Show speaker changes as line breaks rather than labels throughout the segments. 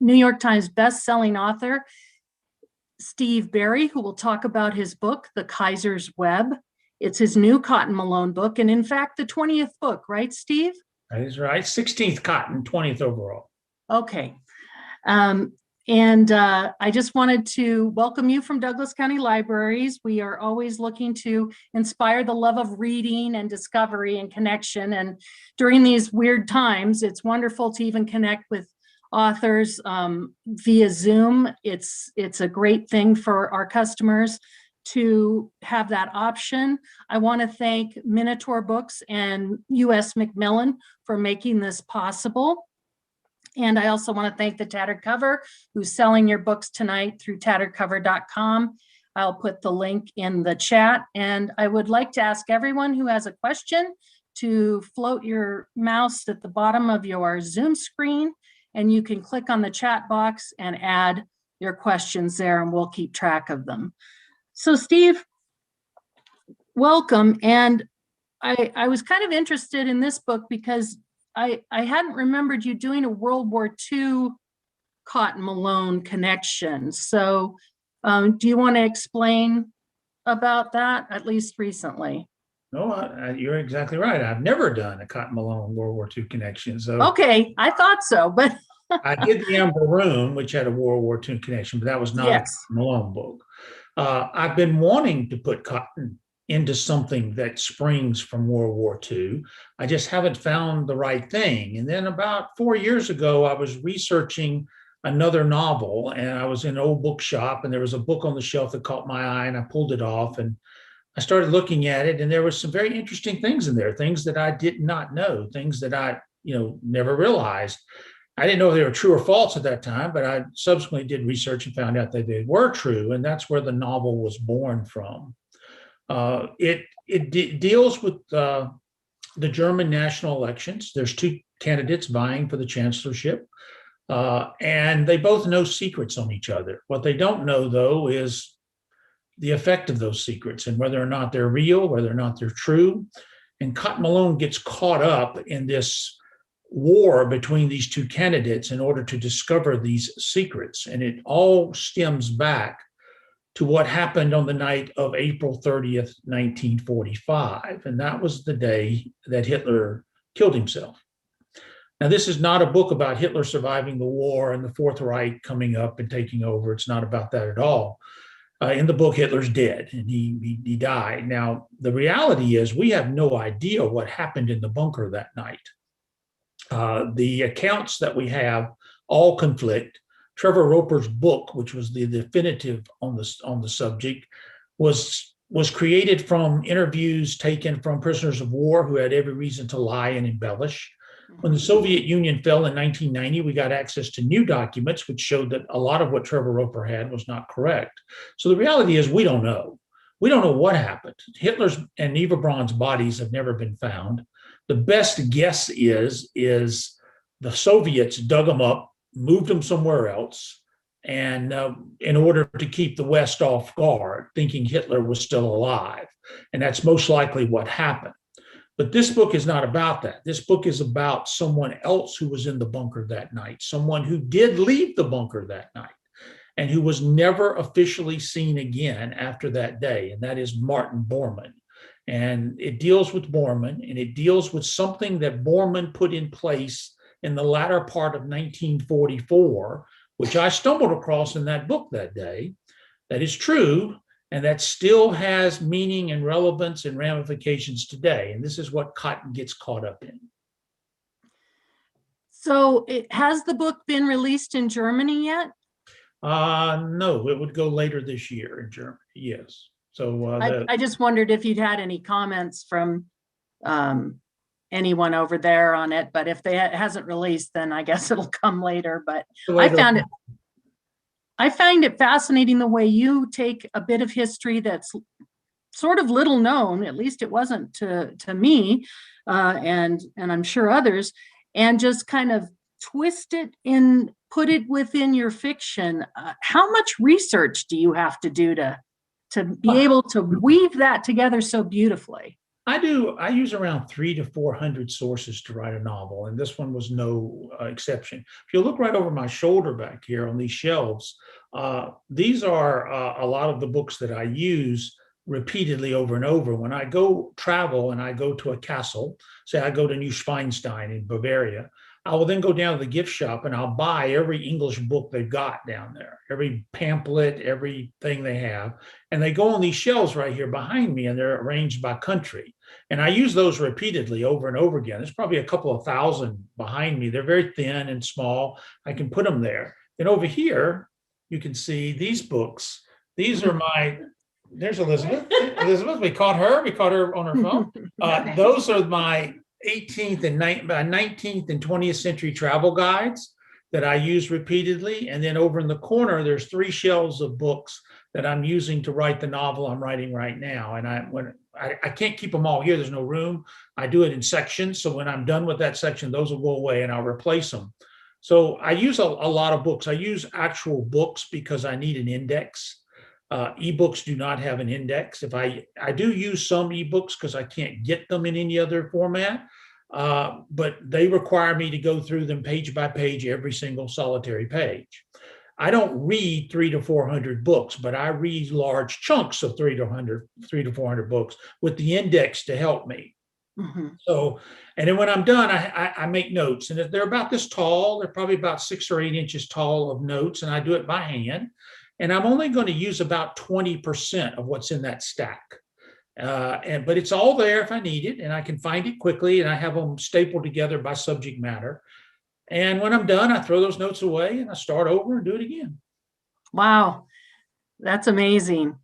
New York Times best-selling author, Steve Berry, who will talk about his book, The Kaiser's Web. It's his new Cotton Malone book, and in fact, the 20th book, right, Steve?
That is right. 16th Cotton, 20th overall.
Okay. I just wanted to welcome you from Douglas County Libraries. We are always looking to inspire the love of reading and discovery and connection. And during these weird times, it's wonderful to even connect with authors via Zoom. It's a great thing for our customers to have that option. I want to thank Minotaur Books and U.S. Macmillan for making this possible. And I also want to thank the Tattered Cover, who's selling your books tonight through tatteredcover.com. I'll put the link in the chat. And I would like to ask everyone who has a question to float your mouse at the bottom of your Zoom screen, and you can click on the chat box and add your questions there, and we'll keep track of them. So Steve, welcome. And I was kind of interested in this book because I hadn't remembered you doing a World War II Cotton Malone connection. So do you want to explain about that, at least recently?
No, you're exactly right. I've never done a Cotton Malone World War II connection. So
okay, I thought so, but
I did the Amber Room, which had a World War II connection, but that was not a Cotton Malone book. I've been wanting to put cotton into something that springs from World War II. I just haven't found the right thing. And then about 4 years ago, I was researching another novel, and I was in an old bookshop, and there was a book on the shelf that caught my eye, and I pulled it off, and I started looking at it, and there were some very interesting things in there, things that I did not know, things that I, never realized. I didn't know if they were true or false at that time, but I subsequently did research and found out that they were true, and that's where the novel was born from. It deals with the German national elections. There's two candidates vying for the chancellorship, and they both know secrets on each other. What they don't know, though, is the effect of those secrets and whether or not they're real, whether or not they're true. And Cotton Malone gets caught up in this war between these two candidates in order to discover these secrets. And it all stems back to what happened on the night of April 30th, 1945. And that was the day that Hitler killed himself. Now, this is not a book about Hitler surviving the war and the Fourth Reich coming up and taking over. It's not about that at all. In the book, Hitler's dead, and he died. Now, the reality is we have no idea what happened in the bunker that night. The accounts that we have all conflict. Trevor Roper's book, which was the definitive on the subject, was created from interviews taken from prisoners of war who had every reason to lie and embellish. When the Soviet Union fell in 1990, we got access to new documents which showed that a lot of what Trevor Roper had was not correct. So the reality is we don't know. We don't know what happened. Hitler's and Eva Braun's bodies have never been found. The best guess is the Soviets dug them up, moved them somewhere else, and in order to keep the West off guard, thinking Hitler was still alive. And that's most likely what happened. But this book is not about that. This book is about someone else who was in the bunker that night, someone who did leave the bunker that night and who was never officially seen again after that day, and that is Martin Bormann. And it deals with Bormann, and it deals with something that Bormann put in place in the latter part of 1944, which I stumbled across in that book that day, that is true, and that still has meaning and relevance and ramifications today. And this is what Cotton gets caught up in.
So has the book been released in Germany yet?
No, it would go later this year in Germany, yes. So
I just wondered if you'd had any comments from anyone over there on it, but if it hasn't released, then I guess it'll come later. But I find it fascinating the way you take a bit of history that's sort of little known, at least it wasn't to me, and I'm sure others, and just kind of twist it in, put it within your fiction. How much research do you have to do to be able to weave that together so beautifully?
I do. I use around 300 to 400 sources to write a novel, and this one was no exception. If you look right over my shoulder back here on these shelves, these are a lot of the books that I use repeatedly over and over. When I go travel and I go to a castle, say I go to Neuschwanstein in Bavaria, I will then go down to the gift shop and I'll buy every English book they've got down there, every pamphlet, everything they have. And they go on these shelves right here behind me and they're arranged by country. And I use those repeatedly over and over again. There's probably a couple of thousand behind me. They're very thin and small. I can put them there. And over here, you can see these books. These are there's Elizabeth. Elizabeth, we caught her. We caught her on her phone. Those are my 19th and 20th century travel guides that I use repeatedly. And then over in the corner, there's 3 shelves of books that I'm using to write the novel I'm writing right now. And I can't keep them all here. There's no room. I do it in sections. So when I'm done with that section, those will go away and I'll replace them. So I use a lot of books. I use actual books because I need an index. Ebooks do not have an index. If I do use some ebooks because I can't get them in any other format, but they require me to go through them page by page, every single solitary page. I don't read 300 to 400 books, but I read large chunks of 300 to 400 books with the index to help me. Mm-hmm. So, and then when I'm done, I make notes, and if they're about this tall, they're probably about 6 or 8 inches tall of notes, and I do it by hand. And I'm only going to use about 20% of what's in that stack. But it's all there if I need it, and I can find it quickly, and I have them stapled together by subject matter. And when I'm done, I throw those notes away and I start over and do it again.
Wow, that's amazing.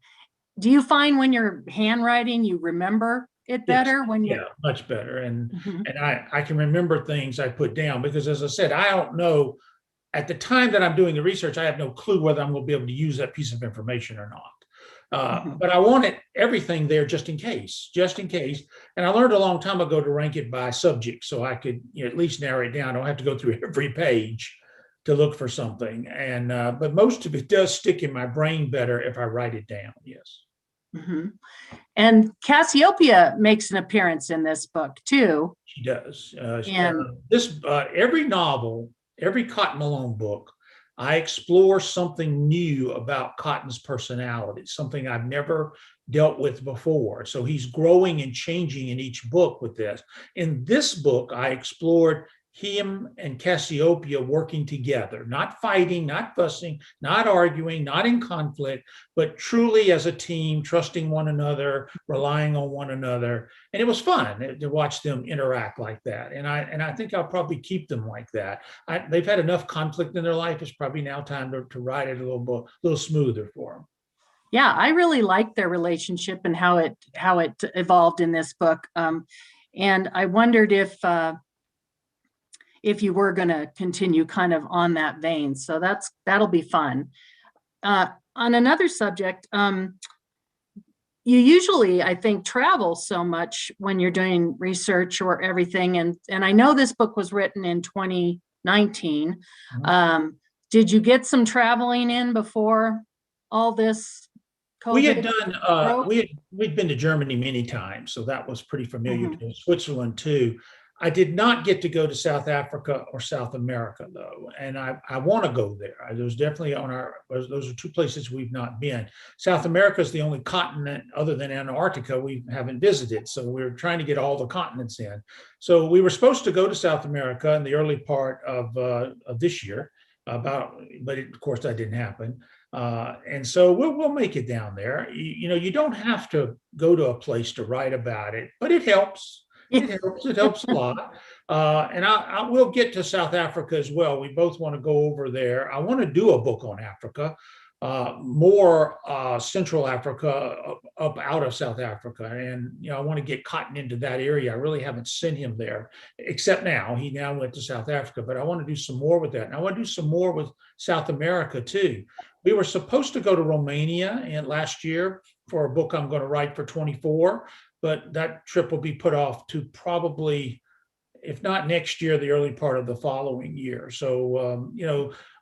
Do you find when you're handwriting, you remember it better?
Yes.
When
yeah, much better. And I can remember things I put down because, as I said, I don't know. At the time that I'm doing the research, I have no clue whether I'm going to be able to use that piece of information or not. But I wanted everything there just in case. And I learned a long time ago to rank it by subject so I could at least narrow it down. I don't have to go through every page to look for something. And but most of it does stick in my brain better if I write it down. Yes.
Mm-hmm. And Cassiopeia makes an appearance in this book too.
She does. Every novel, every Cotton Malone book, I explore something new about Cotton's personality, something I've never dealt with before. So he's growing and changing in each book with this. In this book, I explored him and Cassiopeia working together, not fighting, not fussing, not arguing, not in conflict, but truly as a team, trusting one another, relying on one another. And it was fun to watch them interact like that. And I think I'll probably keep them like that. They've had enough conflict in their life. It's probably now time to write it a little smoother for them.
Yeah, I really like their relationship and how it evolved in this book. And I wondered if you were going to continue kind of on that vein. So that'll be fun. On another subject, you usually, I think, travel so much when you're doing research or everything. And I know this book was written in 2019. Did you get some traveling in before all this COVID?
We had done, we'd been to Germany many times, so that was pretty familiar to Switzerland too. I did not get to go to South Africa or South America though, and I want to go there. There's definitely those are 2 places we've not been. South America is the only continent other than Antarctica we haven't visited, so we're trying to get all the continents in. So we were supposed to go to South America in the early part of this year, of course that didn't happen. And so we'll make it down there. You don't have to go to a place to write about it, but it helps. It helps a lot. And I will get to South Africa as well. We both want to go over there. I want to do a book on Africa, more Central Africa, up out of South Africa. And, I want to get Cotton into that area. I really haven't sent him there, except now. He now went to South Africa, but I want to do some more with that. And I want to do some more with South America too. We were supposed to go to Romania last year for a book I'm going to write for 24. But that trip will be put off to probably, if not next year, the early part of the following year. So,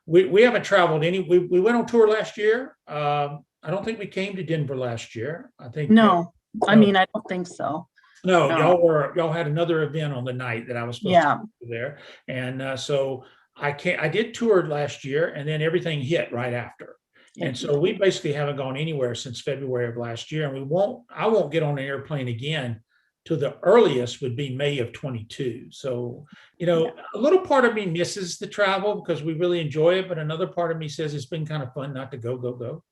we haven't traveled any. We went on tour last year. I don't think we came to Denver last year. I think
no. I don't think so.
No,
No,
y'all had another event on the night that I was supposed to
yeah,
be there. And so I did tour last year and then everything hit right after. And
it,
so we basically haven't gone anywhere since February of last year. And I won't get on an airplane again to the earliest would be May of 22. So,
yeah.
a little part of me misses the travel because we really enjoy it. But another part of me says it's been kind of fun not to go.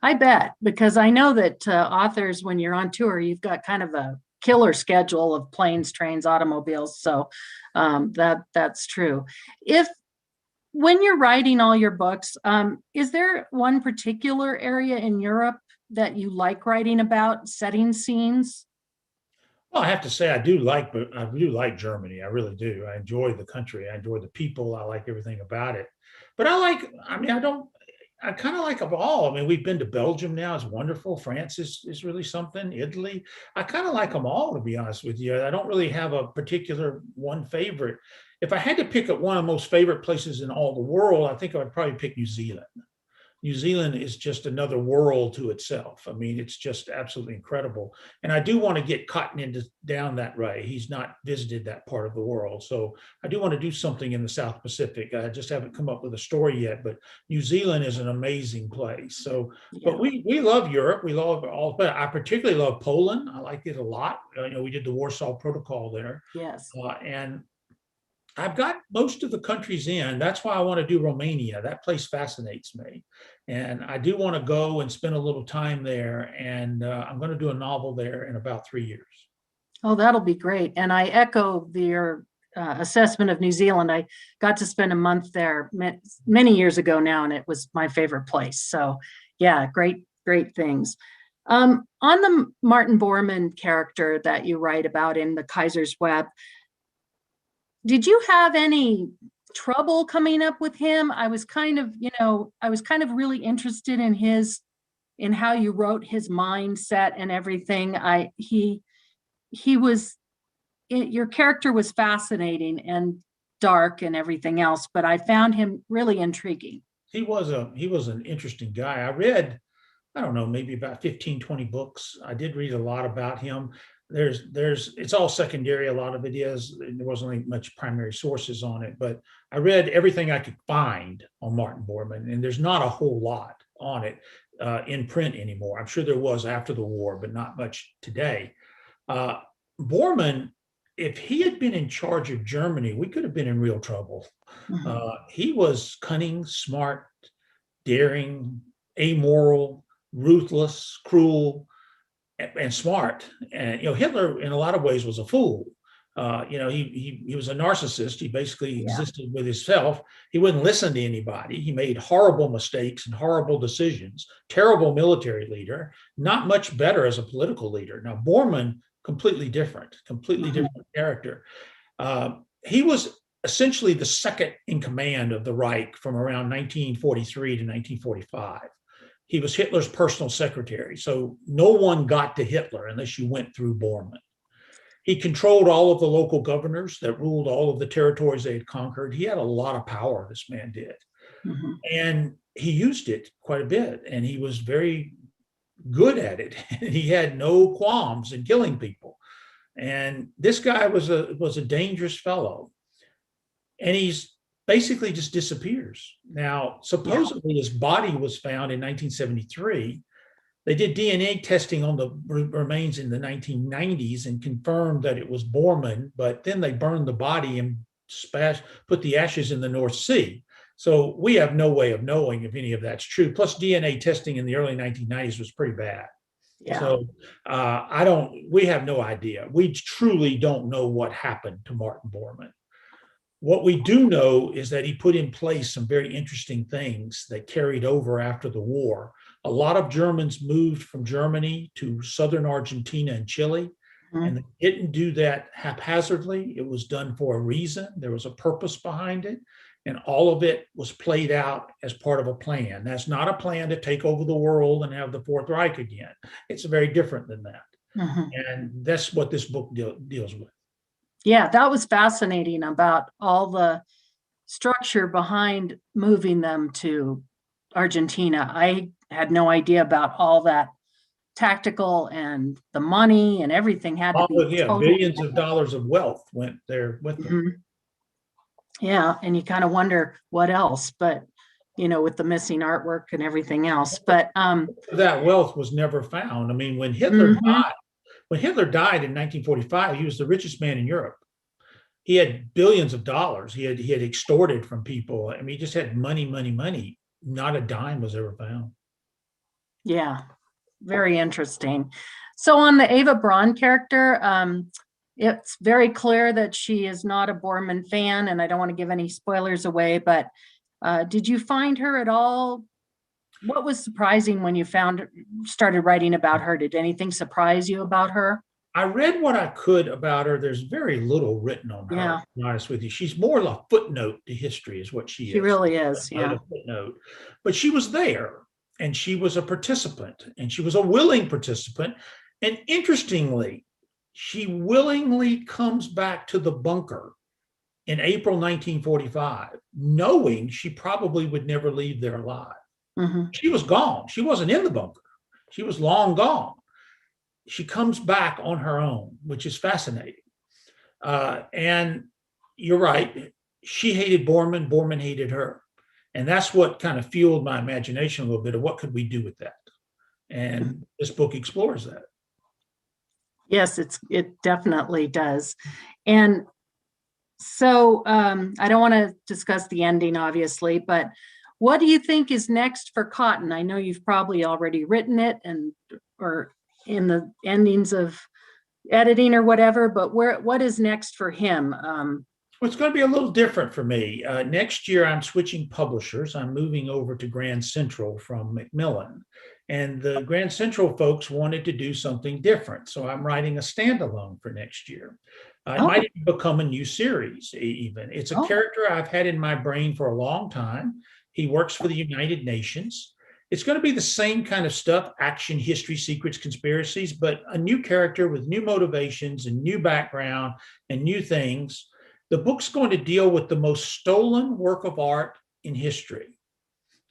I bet, because I know that authors, when you're on tour, you've got kind of a killer schedule of planes, trains, automobiles. So that's true. If when you're writing all your books, is there one particular area in Europe that you like writing about, setting scenes?
Well, I have to say I do like Germany. I really do. I enjoy the country. I enjoy the people. I like everything about it. But I mean, I kind of like them all. I mean, we've been to Belgium now. It's wonderful. France is really something. Italy. I kind of like them all, to be honest with you. I don't really have a particular one favorite. If I had to pick up one of the most favorite places in all the world, I think I would probably pick New Zealand. New Zealand is just another world to itself. I mean, it's just absolutely incredible. And I do want to get Cotton into down that way. He's not visited that part of the world. So I do want to do something in the South Pacific. I just haven't come up with a story yet, but New Zealand is an amazing place. So, but
Yeah.
we love Europe. We love all, but I particularly love Poland. I like it a lot. We did the Warsaw Protocol there.
Yes.
And I've got most of the countries in. That's why I want to do Romania. That place fascinates me. And I do want to go and spend a little time there. And I'm going to do a novel there in about 3 years.
Oh, that'll be great. And I echo your assessment of New Zealand. I got to spend a month there many years ago now, and it was my favorite place. So, yeah, great, great things. On the Martin Bormann character that you write about in The Kaiser's Web, did you have any trouble coming up with him? I was kind of, I was kind of really interested in in how you wrote his mindset and everything. He was your character was fascinating and dark and everything else, but I found him really intriguing.
He was an interesting guy. I read, I don't know, maybe about 15, 20 books. I did read a lot about him. It's all secondary. A lot of it is. There wasn't really much primary sources on it, but I read everything I could find on Martin Bormann, and there's not a whole lot on it in print anymore. I'm sure there was after the war, but not much today. Uh, Bormann, if he had been in charge of Germany, we could have been in real trouble.
Mhm.
He was cunning, smart, daring, amoral, ruthless, cruel, and smart. And Hitler, in a lot of ways, was a fool. He was a narcissist. He basically
Yeah.
existed with himself. He wouldn't listen to anybody. He made horrible mistakes and horrible decisions. Terrible military leader. Not much better as a political leader. Now Bormann, completely
Mhm.
different character. He was essentially the second in command of the Reich from around 1943 to 1945. He was Hitler's personal secretary. So no one got to Hitler unless you went through Bormann. He controlled all of the local governors that ruled all of the territories they had conquered. He had a lot of power, this man did.
Mhm.
And he used it quite a bit. And he was very good at it. He had no qualms in killing people. And this guy was a dangerous fellow. And he's basically just disappears. Now,
Yeah.
supposedly his body was found in 1973. They did DNA testing on the remains in the 1990s and confirmed that it was Bormann, but then they burned the body and put the ashes in the North Sea. So we have no way of knowing if any of that's true. Plus, DNA testing in the early 1990s was pretty bad.
Yeah.
So we have no idea. We truly don't know what happened to Martin Bormann. What we do know is that he put in place some very interesting things that carried over after the war. A lot of Germans moved from Germany to southern Argentina and Chile, and
Mhm.
they didn't do that haphazardly. It was done for a reason. There was a purpose behind it, and all of it was played out as part of a plan. That's not a plan to take over the world and have the Fourth Reich again. It's very different than that.
Mhm.
And that's what this book deals with.
Yeah, that was fascinating about all the structure behind moving them to Argentina. I had no idea about all that tactical, and the money and everything had to
Oh,
be
yeah,
totally.
billions of dollars of wealth went there with them.
Mhm. Yeah, and you kind of wonder what else, but with the missing artwork and everything else. But
That wealth was never found. I mean,
mhm.
when Hitler died in 1945, he was the richest man in Europe. He had billions of dollars. He had extorted from people. I mean, he just had money, money, money. Not a dime was ever found.
Yeah, very interesting. So on the Ava Braun character, it's very clear that she is not a Borman fan, and I don't want to give any spoilers away, but did you find her at all? What was surprising when you started writing about her? Did anything surprise you about her?
I read what I could about her. There's very little written on her,
Yeah,
to be honest with you. She's more of a footnote to history, is what she
she
is.
really is.
Footnote,
Yeah.
a footnote. But she was there, and she was a participant, and she was a willing participant. And interestingly, she willingly comes back to the bunker in April 1945, knowing she probably would never leave there alive.
Hmm.
She was gone. She wasn't in the bunker. She was long gone. She comes back on her own, which is fascinating. And you're right. She hated Borman. Borman hated her. And that's what kind of fueled my imagination a little bit of what could we do with that. And this book explores that.
Yes, it definitely does. And so I don't want to discuss the ending, obviously, but what do you think is next for Cotton? I know you've probably already written it or in the endings of editing or whatever, but what is next for him?
Well, it's going to be a little different for me. Next year, I'm switching publishers. I'm moving over to Grand Central from Macmillan. And the Grand Central folks wanted to do something different. So I'm writing a standalone for next year. It
Oh,
might even become a new series, even. It's a
oh,
character I've had in my brain for a long time. He works for the United Nations. It's going to be the same kind of stuff: action, history, secrets, conspiracies, but a new character with new motivations and new background and new things. The book's going to deal with the most stolen work of art in history.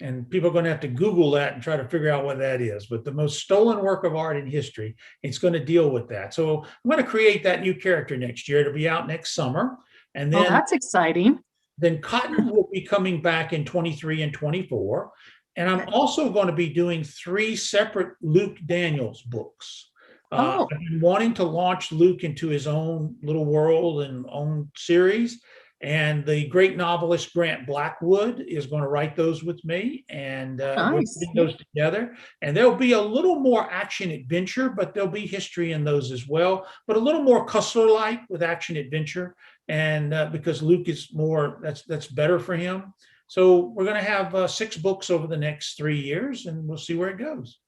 And people are going to have to Google that and try to figure out what that is. But the most stolen work of art in history, it's going to deal with that. So I'm going to create that new character next year. It'll be out next summer. And
oh, that's exciting.
then Cotton will be coming back in 23 and 24. And I'm also going to be doing 3 separate Luke Daniels books.
Oh,
I've been wanting to launch Luke into his own little world and own series. And the great novelist Grant Blackwood is going to write those with me. And we're
nice.
putting those together. And there'll be a little more action adventure, but there'll be history in those as well. But a little more Cussler-like with action adventure. And because Luke is more, that's better for him. So we're going to have 6 books over the next 3 years, and we'll see where it goes.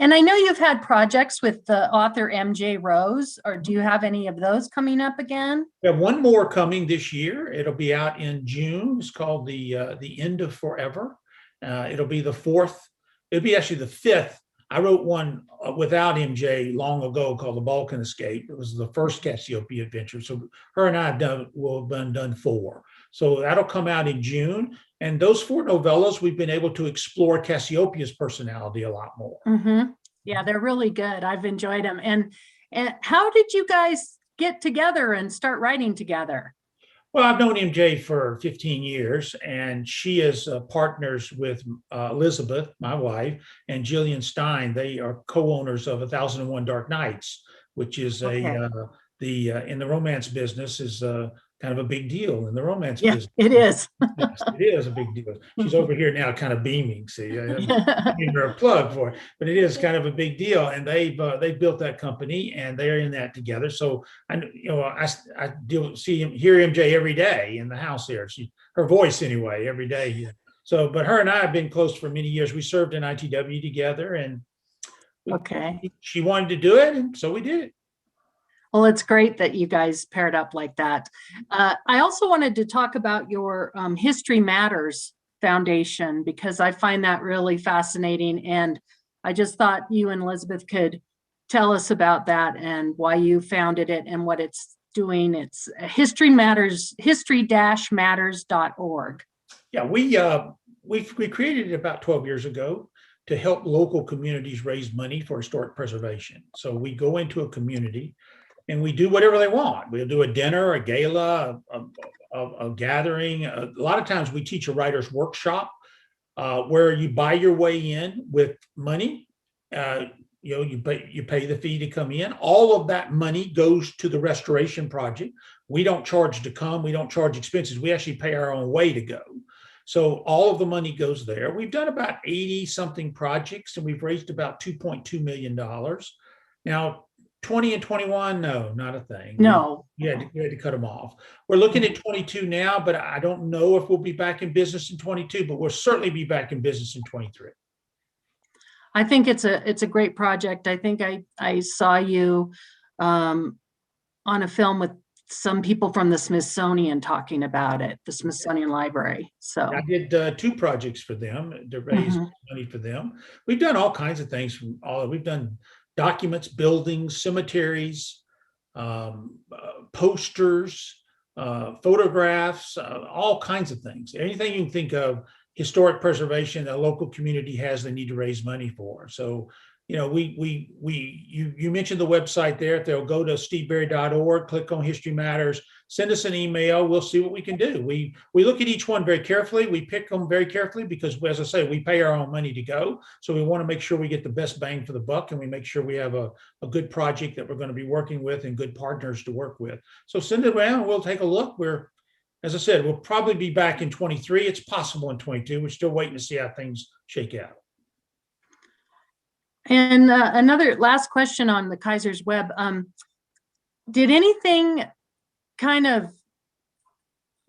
And I know you've had projects with the author MJ Rose, or do you have any of those coming up again?
We have one more coming this year. It'll be out in June. It's called the End of Forever. It'll be the 4th. It'll be actually the 5th. I wrote one without MJ long ago called The Balkan Escape. It was the first Cassiopeia adventure. So her and I will have done 4. So that'll come out in June. And those 4 novellas, we've been able to explore Cassiopeia's personality a lot more.
Mm-hmm. Yeah, they're really good. I've enjoyed them. And how did you guys get together and start writing together?
Well, I've known MJ for 15 years, and she is partners with Elizabeth, my wife, and Jillian Stein. They are co-owners of 1001 Dark Nights, which is
Okay.
in the romance business is kind of a big deal in the romance
Yeah,
business.
it is.
Yes, it is a big deal. She's over here now, kind of beaming. See, I'm giving her a plug for it, but it is kind of a big deal. And they've built that company, and they're in that together. So I hear MJ every day in the house here. Her voice anyway every day. So, but her and I have been close for many years. We served in ITW together, and
Okay.
she wanted to do it, and so we did it.
Well, it's great that you guys paired up like that. I also wanted to talk about your History Matters Foundation, because I find that really fascinating. And I just thought you and Elizabeth could tell us about that and why you founded it and what it's doing. It's History Matters, history-matters.org.
Yeah, we created it about 12 years ago to help local communities raise money for historic preservation. So we go into a community and we do whatever they want. We'll do a dinner, a gala, a gathering. A lot of times we teach a writer's workshop where you buy your way in with money. You pay the fee to come in. All of that money goes to the restoration project. We don't charge to come. We don't charge expenses. We actually pay our own way to go. So all of the money goes there. We've done about 80 something projects and we've raised about $2.2 million. Now, 20 and 21, no, not a thing.
No.
We had to cut them off. We're looking at 22 now, but I don't know if we'll be back in business in 22, but we'll certainly be back in business in 23.
I think it's a great project. I think I saw you on a film with some people from the Smithsonian talking about it, the Smithsonian Library. So
I did 2 projects for them to raise money for them. We've done all kinds of things. We've done documents, buildings, cemeteries, posters, photographs, all kinds of things. Anything you can think of, historic preservation a local community has, they need to raise money for. So, you mentioned the website there. If they'll go to steveberry.org, click on History Matters, send us an email. We'll see what we can do. We look at each one very carefully. We pick them very carefully because, as I say, we pay our own money to go. So we want to make sure we get the best bang for the buck, and we make sure we have a good project that we're going to be working with and good partners to work with. So send it around. We'll take a look. As I said, we'll probably be back in 23. It's possible in 22. We're still waiting to see how things shake out.
And another last question on the Kaiser's Web. Did anything kind of,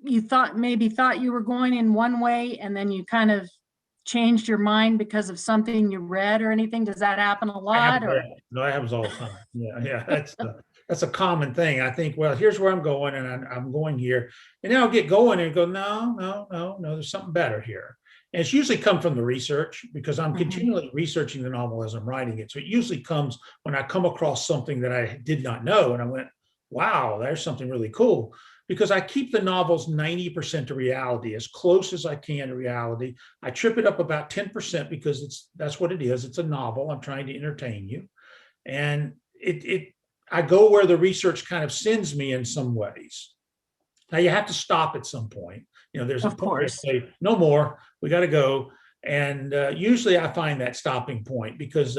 you thought you were going in one way and then you kind of changed your mind because of something you read or anything? Does that happen a lot?
No, that happens all the time. Yeah, that's a common thing. I think, well, here's where I'm going and I'm going here. And then I'll get going and go, no, there's something better here. And it's usually come from the research because I'm continually researching the novel as I'm writing it. So it usually comes when I come across something that I did not know. And I went, wow, there's something really cool. Because I keep the novels 90% to reality, as close as I can to reality. I trip it up about 10% because that's what it is. It's a novel. I'm trying to entertain you. And I go where the research kind of sends me in some ways. Now you have to stop at some point. There's a point where you say, no more, we got to go. And usually I find that stopping point because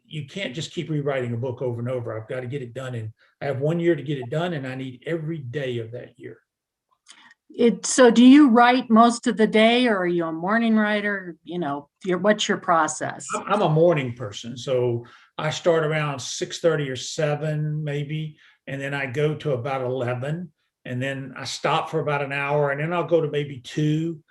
you can't just keep rewriting a book over and over. I've got to get it done. And I have 1 year to get it done, and I need every day of that year.
So do you write most of the day, or are you a morning writer? What's your process?
I'm a morning person. So I start around 6:30 or 7 maybe, and then I go to about 11. And then I stop for about an hour, and then I'll go to maybe 2.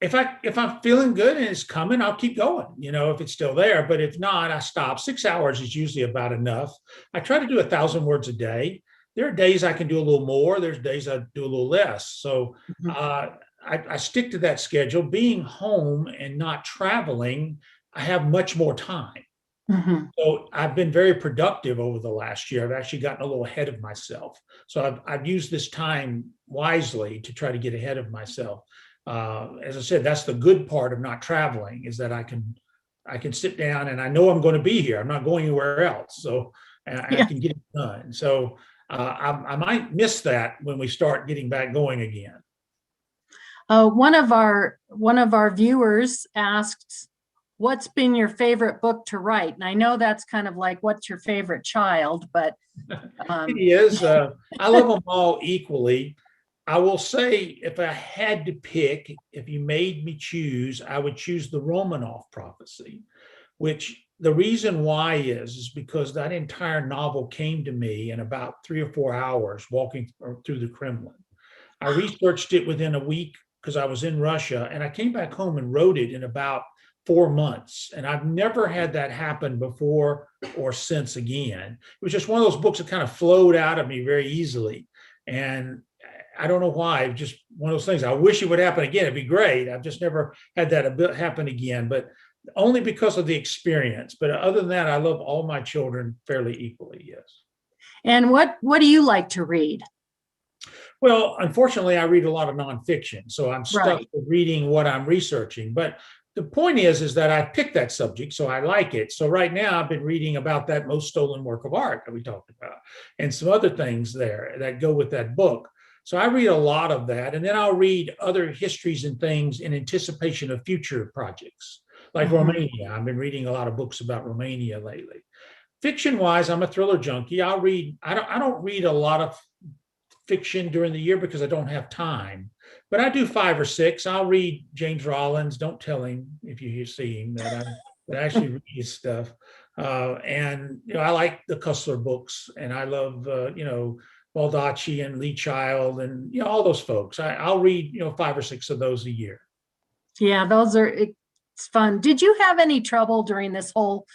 If I'm feeling good and it's coming, I'll keep going, if it's still there. But if not, I stop. 6 hours is usually about enough. I try to do 1,000 words a day. There are days I can do a little more. There's days I do a little less. So I stick to that schedule. Being home and not traveling, I have much more time. So I've been very productive over the last year. I've actually gotten a little ahead of myself. So I've used this time wisely to try to get ahead of myself. As I said, that's the good part of not traveling, is that I can sit down and I know I'm going to be here. I'm not going anywhere else. So I can get it done. So I might miss that when we start getting back going again.
One of our viewers asked, what's been your favorite book to write? And I know that's kind of like, what's your favorite child, but
it is. I love them all equally. I will say, if I had to pick, if you made me choose, I would choose the Romanov Prophecy, which the reason why is because that entire novel came to me in about 3 or 4 hours walking through the Kremlin. I researched it within a week because I was in Russia, and I came back home and wrote it in about 4 months. And I've never had that happen before or since again. It was just one of those books that kind of flowed out of me very easily. And I don't know why, just one of those things. I wish it would happen again. It'd be great. I've just never had that happen again, but only because of the experience. But other than that, I love all my children fairly equally, yes.
And what do you like to read?
Well, unfortunately, I read a lot of nonfiction, so I'm stuck with reading what I'm researching. But the point is that I picked that subject, so I like it. So right now I've been reading about that most stolen work of art that we talked about, and some other things there that go with that book. So I read a lot of that, and then I'll read other histories and things in anticipation of future projects, like Romania. I've been reading a lot of books about Romania lately. Fiction wise, I'm a thriller junkie. I'll read. I don't read a lot of fiction during the year because I don't have time. But I do 5 or 6. I'll read James Rollins. Don't tell him if you see him that I actually read his stuff. And I like the Cussler books, and I love Baldacci and Lee Child, and all those folks. I'll read 5 or 6 of those a year.
Yeah, it's fun. Did you have any trouble during this whole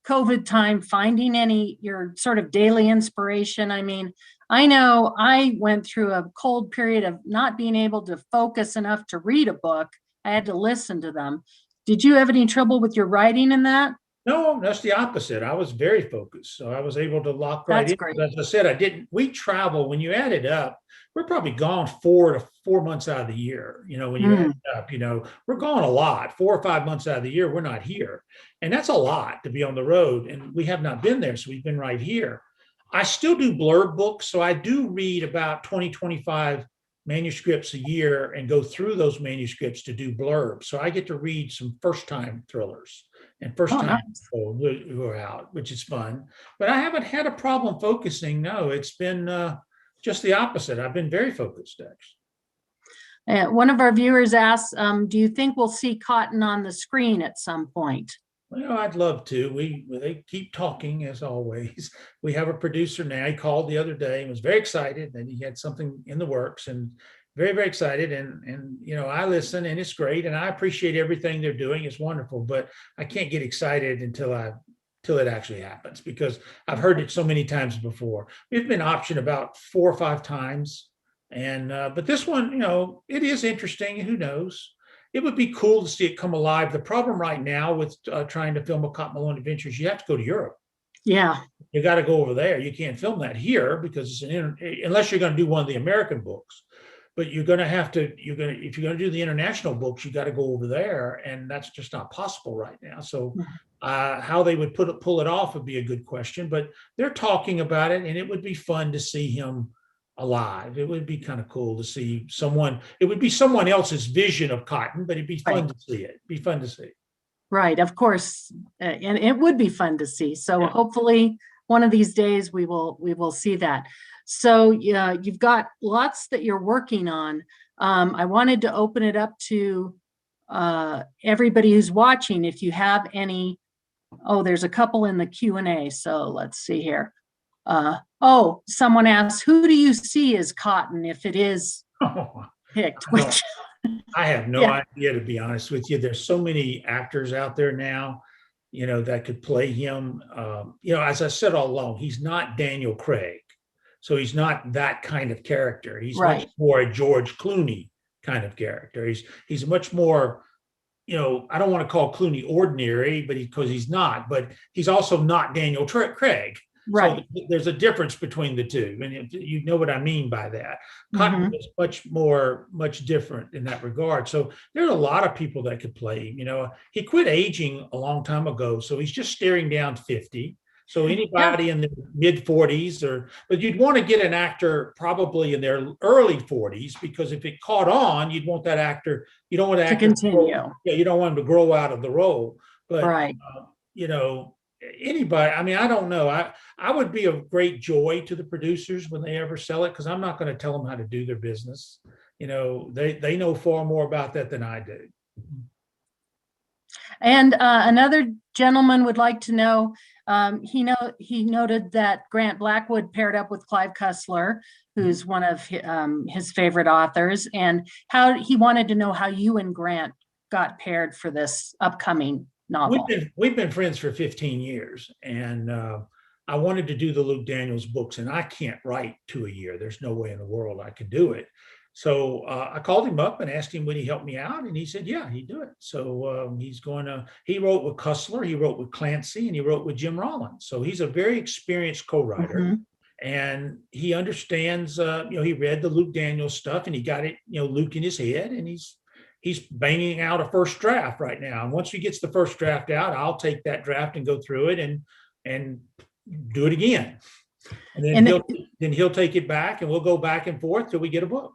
COVID time finding your sort of daily inspiration? I mean, I know I went through a cold period of not being able to focus enough to read a book. I had to listen to them. Did you have any trouble with your writing in that?
No, that's the opposite. I was very focused. So I was able to lock right
That's
in.
great.
As I said, we travel, when you add it up, we're probably gone 4 to 4 months out of the year. When you add it up, we're gone a lot. 4 or 5 months out of the year, we're not here. And that's a lot to be on the road. And we have not been there. So we've been right here. I still do blurb books. So I do read about 20, 25 manuscripts a year and go through those manuscripts to do blurbs. So I get to read some first time thrillers and first time people who are out, which is fun. But I haven't had a problem focusing. No, it's been just the opposite. I've been very focused, actually.
One of our viewers asks, do you think we'll see Cotton on the screen at some point?
Well, I'd love to. They keep talking, as always. We have a producer now. He called the other day and was very excited that he had something in the works, and very, very excited. And I listen, and it's great, and I appreciate everything they're doing. It's wonderful, but I can't get excited until it actually happens, because I've heard it so many times before. We've been optioned about 4 or 5 times, and but this one, it is interesting. Who knows? It would be cool to see it come alive. The problem right now with trying to film a Cotton Malone adventure is you have to go to Europe.
Yeah.
You got to go over there. You can't film that here because it's unless you're going to do one of the American books. But you're going to have to, if you're going to do the international books, you got to go over there. And that's just not possible right now. So how they would pull it off would be a good question. But they're talking about it, and it would be fun to see him alive. It would be kind of cool to see someone. It would be someone else's vision of Cotton, but it'd be fun to see it. Be fun to see.
Right, of course, and it would be fun to see. So hopefully one of these days we will see that. So you've got lots that you're working on. I wanted to open it up to everybody who's watching. If you have any, there's a couple in the Q&A. So let's see here. Someone asked, who do you see as Cotton if it is picked? Which
I have no idea, to be honest with you. There's so many actors out there now, that could play him. As I said all along, he's not Daniel Craig. So he's not that kind of character. He's much more a George Clooney kind of character. He's much more, I don't want to call Clooney ordinary, but because he's not, but he's also not Daniel Craig. Right. So there's a difference between the two. And you know what I mean by that. Cotton is much different in that regard. So there's a lot of people that could play him. He quit aging a long time ago. So he's just staring down 50. So anybody in the mid 40s, but you'd want to get an actor probably in their early 40s, because if it caught on, you'd want that actor, you don't want to
continue.
You don't want him to grow out of the role. But, anybody, I don't know. I would be a great joy to the producers when they ever sell it, because I'm not going to tell them how to do their business. They know far more about that than I do.
And another gentleman would like to know, he noted that Grant Blackwood paired up with Clive Cussler, who's one of his favorite authors, and how he wanted to know how you and Grant got paired for this upcoming novel.
We've been friends for 15 years, and I wanted to do the Luke Daniels books, and I can't write 2 a year. There's no way in the world I could do it. So I called him up and asked him would he help me out, and he said, yeah, he'd do it. So he wrote with Cussler, he wrote with Clancy, and he wrote with Jim Rollins. So he's a very experienced co-writer, and he understands, he read the Luke Daniels stuff, and he got it, Luke in his head, and he's he's banging out a first draft right now. And once he gets the first draft out, I'll take that draft and go through it and do it again. And then he'll take it back, and we'll go back and forth till we get a book.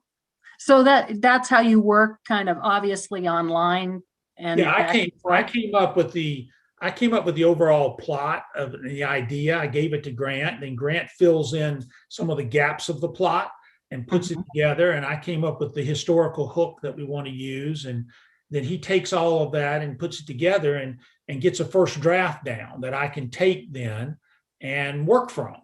So that's how you work, kind of obviously online. And
yeah, I came up with the overall plot of the idea. I gave it to Grant, and Grant fills in some of the gaps of the plot and puts it together. And I came up with the historical hook that we want to use. And then he takes all of that and puts it together and gets a first draft down that I can take then and work from.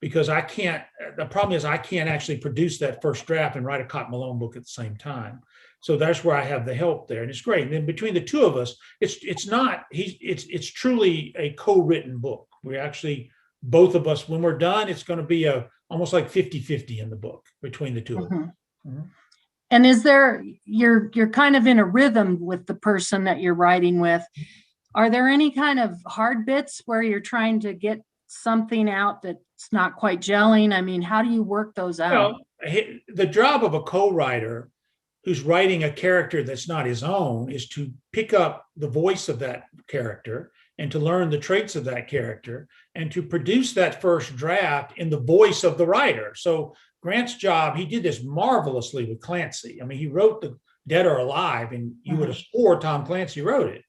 Because the problem is I can't actually produce that first draft and write a Cotton Malone book at the same time. So that's where I have the help there. And it's great. And then between the two of us, it's truly a co-written book. We actually, both of us, when we're done, it's going to be almost like 50-50 in the book between the two of us.
And is there, you're kind of in a rhythm with the person that you're writing with. Are there any kind of hard bits where you're trying to get something out that's not quite gelling? I mean, how do you work those out?
Well, the job of a co-writer who's writing a character that's not his own is to pick up the voice of that character and to learn the traits of that character and to produce that first draft in the voice of the writer. So Grant's job, he did this marvelously with Clancy. I mean, he wrote the Dead or Alive, and you would have swore Tom Clancy wrote it,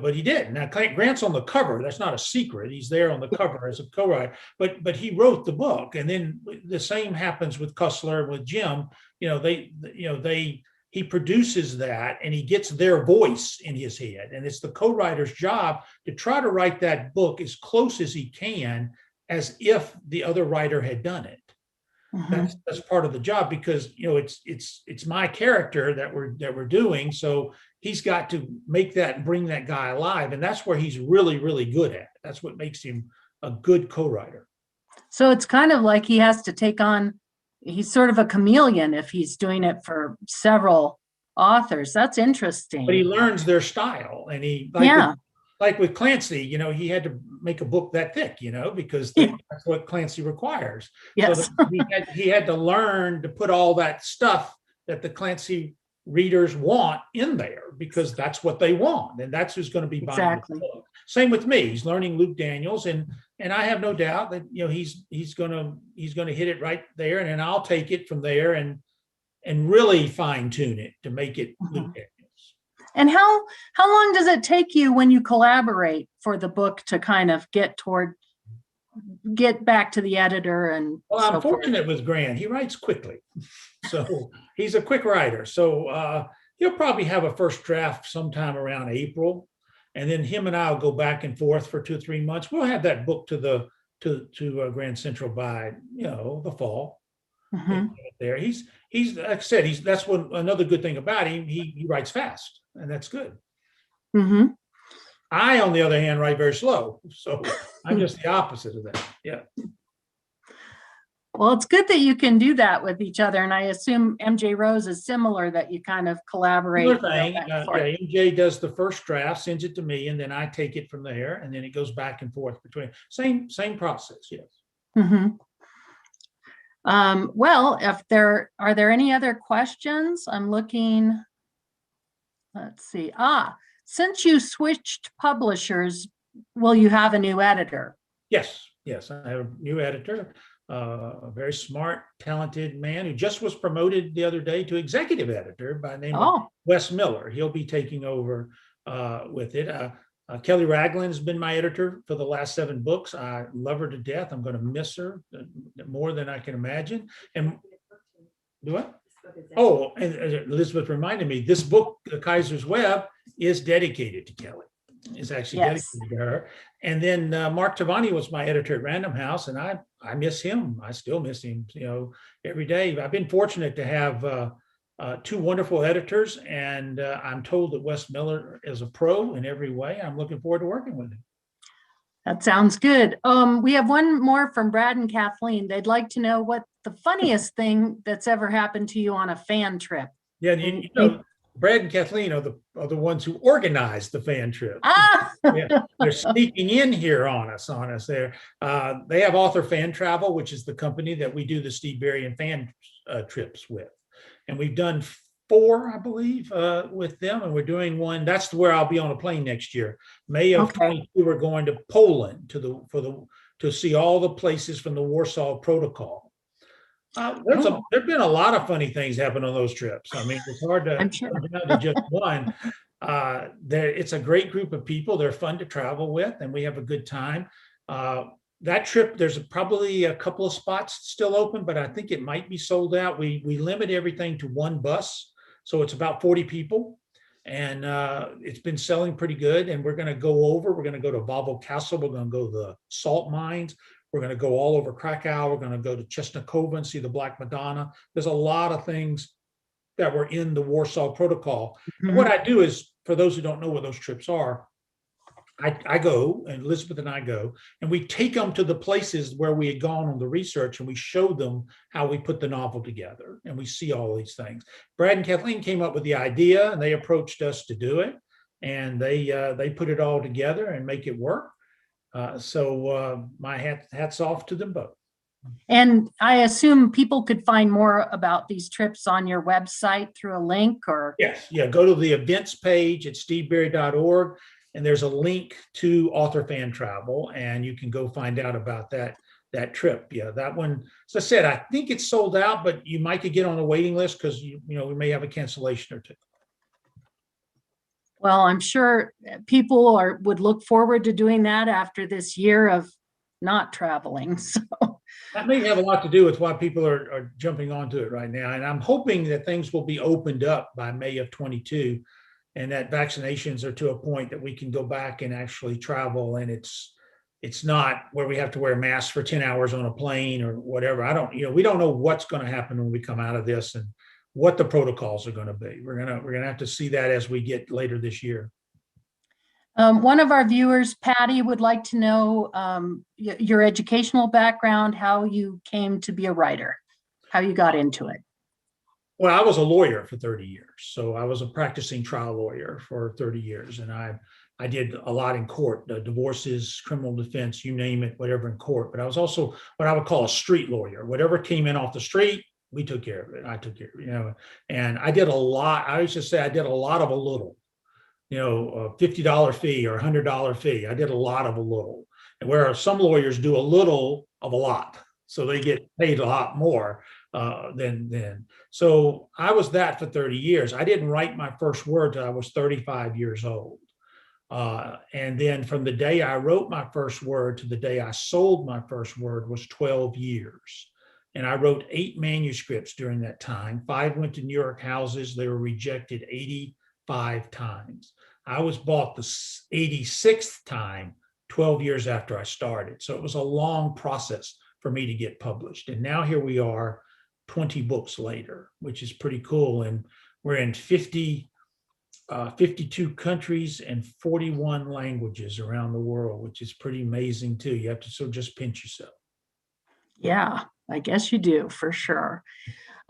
but he didn't. Now, Grant's on the cover. That's not a secret. He's there on the cover as a co-writer, but he wrote the book. And then the same happens with Cussler, with Jim. He produces that and he gets their voice in his head. And it's the co-writer's job to try to write that book as close as he can, as if the other writer had done it. That's part of the job, because it's my character that we're doing. So he's got to make that and bring that guy alive, and that's where he's really, really good at. That's what makes him a good co-writer.
So it's kind of like he has to take on. He's sort of a chameleon if he's doing it for several authors. That's interesting.
But he learns their style, and like with Clancy, he had to make a book that thick, because that's what Clancy requires.
Yes.
So he had to learn to put all that stuff that the Clancy readers want in there, because that's what they want, and that's who's going to be buying the book. Same with me. He's learning Luke Daniels, and I have no doubt that he's going to hit it right there, and then I'll take it from there and really fine tune it to make it Luke Daniels.
And how long does it take you when you collaborate for the book to kind of get back to the editor? And
well, I'm fortunate with Grant. He writes quickly, so he's a quick writer. So he'll probably have a first draft sometime around April, and then him and I will go back and forth for 2 or 3 months. We'll have that book to Grand Central by the fall. There, he's like I said, that's another good thing about him. He writes fast, and that's good. I, on the other hand, write very slow, so I'm just the opposite of that. Yeah.
Well, it's good that you can do that with each other, and I assume MJ Rose is similar, that you kind of collaborate.
MJ does the first draft, sends it to me, and then I take it from there, and then it goes back and forth between. Same process. Yes.
Well, are there any other questions? I'm looking. Let's see. Since you switched publishers, will you have a new editor?
Yes, I have a new editor, a very smart, talented man who just was promoted the other day to executive editor by the name of Wes Miller. He'll be taking over with it. Kelly Ragland has been my editor for the last 7 books. I love her to death. I'm going to miss her more than I can imagine. And do what? Oh, and Elizabeth reminded me, this book, The Kaiser's Web, is dedicated to Kelly. It's actually dedicated to her. And then Mark Tavani was my editor at Random House, and I miss him. I still miss him, every day. I've been fortunate to have 2 wonderful editors, and I'm told that Wes Miller is a pro in every way. I'm looking forward to working with him.
That sounds good. We have one more from Brad and Kathleen. They'd like to know what the funniest thing that's ever happened to you on a fan trip.
Yeah, Brad and Kathleen are the ones who organized the fan trip. Yeah, they're sneaking in here on us there. They have Author Fan Travel, which is the company that we do the Steve Berry and fan trips with. And we've done 4, I believe, with them, and we're doing one. That's where I'll be on a plane next year. May of
Okay.
22, we're going to Poland to see all the places from the Warsaw Protocol. There've been a lot of funny things happen on those trips. I mean, it's hard to
I'm sure.
come down to just one. It's a great group of people. They're fun to travel with, and we have a good time. That trip, there's probably a couple of spots still open, but I think it might be sold out. We limit everything to one bus, so it's about 40 people, and it's been selling pretty good. And we're going to go over. We're going to go to Wawel Castle. We're going to go to the salt mines. We're going to go all over Krakow. We're going to go to Czestochowa and see the Black Madonna. There's a lot of things that were in the Warsaw Protocol.
Mm-hmm.
And what I do is, for those who don't know what those trips are, I go, and Elizabeth and I go, and we take them to the places where we had gone on the research, and we show them how we put the novel together, and we see all these things. Brad and Kathleen came up with the idea, and they approached us to do it, and they put it all together and make it work. So my hats off to them both.
And I assume people could find more about these trips on your website through a link, or?
Yes, yeah, go to the events page at steveberry.org, and there's a link to Author Fan Travel, and you can go find out about that trip. Yeah, that one, as I said, I think it's sold out, but you might could get on a waiting list because we may have a cancellation or two.
Well, I'm sure people would look forward to doing that after this year of not traveling. So
that may have a lot to do with why people are jumping onto it right now. And I'm hoping that things will be opened up by May of 22, and that vaccinations are to a point that we can go back and actually travel. And it's not where we have to wear masks for 10 hours on a plane or whatever. We don't know what's going to happen when we come out of this and what the protocols are going to be. We're gonna have to see that as we get later this year.
One of our viewers, Patty, would like to know your educational background, how you came to be a writer, how you got into it.
Well, I was a lawyer for 30 years. So I was a practicing trial lawyer for 30 years. And I did a lot in court, divorces, criminal defense, you name it, whatever in court. But I was also what I would call a street lawyer. Whatever came in off the street, we took care of it. I took care of it, and I did a lot. I used to say I did a lot of a little, a $50 fee or $100 fee. I did a lot of a little, and where some lawyers do a little of a lot. So they get paid a lot more than. So I was that for 30 years. I didn't write my first word till I was 35 years old. And then from the day I wrote my first word to the day I sold my first word was 12 years. And I wrote 8 manuscripts during that time. 5 went to New York houses. They were rejected 85 times. I was bought the 86th time 12 years after I started. So it was a long process for me to get published. And now here we are 20 books later, which is pretty cool. And we're in 52 countries and 41 languages around the world, which is pretty amazing too. You have to sort of just pinch yourself.
Yeah, I guess you do, for sure.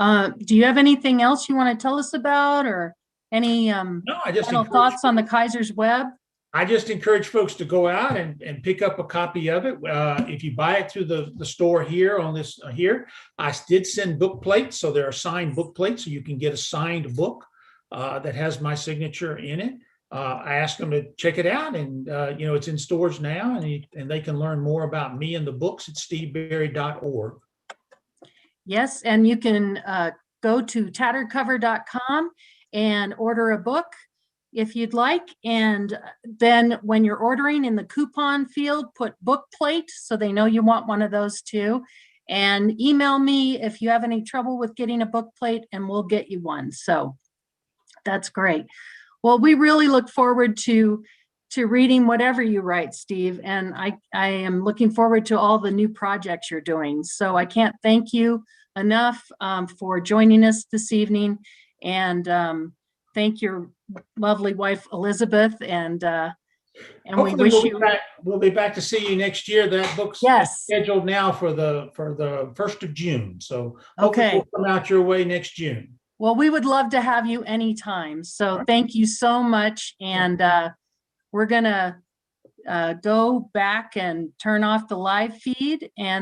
Do you have anything else you want to tell us about, or any final thoughts on the Kaiser's Web?
I just encourage folks to go out and pick up a copy of it. If you buy it through the store here on this here, I did send book plates. So there are signed book plates, so you can get a signed book that has my signature in it. I asked them to check it out, and it's in stores now, and they can learn more about me and the books at steveberry.org. Yes,
and you can go to tatteredcover.com and order a book if you'd like. And then when you're ordering, in the coupon field, put book plate so they know you want one of those too. And email me if you have any trouble with getting a book plate, and we'll get you one. So that's great. Well, we really look forward to reading whatever you write, Steve. And I am looking forward to all the new projects you're doing. So I can't thank you enough for joining us this evening. And thank your lovely wife, Elizabeth. And we wish
we'll be back to see you next year. That book's scheduled now for the 1st of June. So hopefully we'll come out your way next June.
Well, we would love to have you anytime. So thank you so much. And we're going to go back and turn off the live feed. And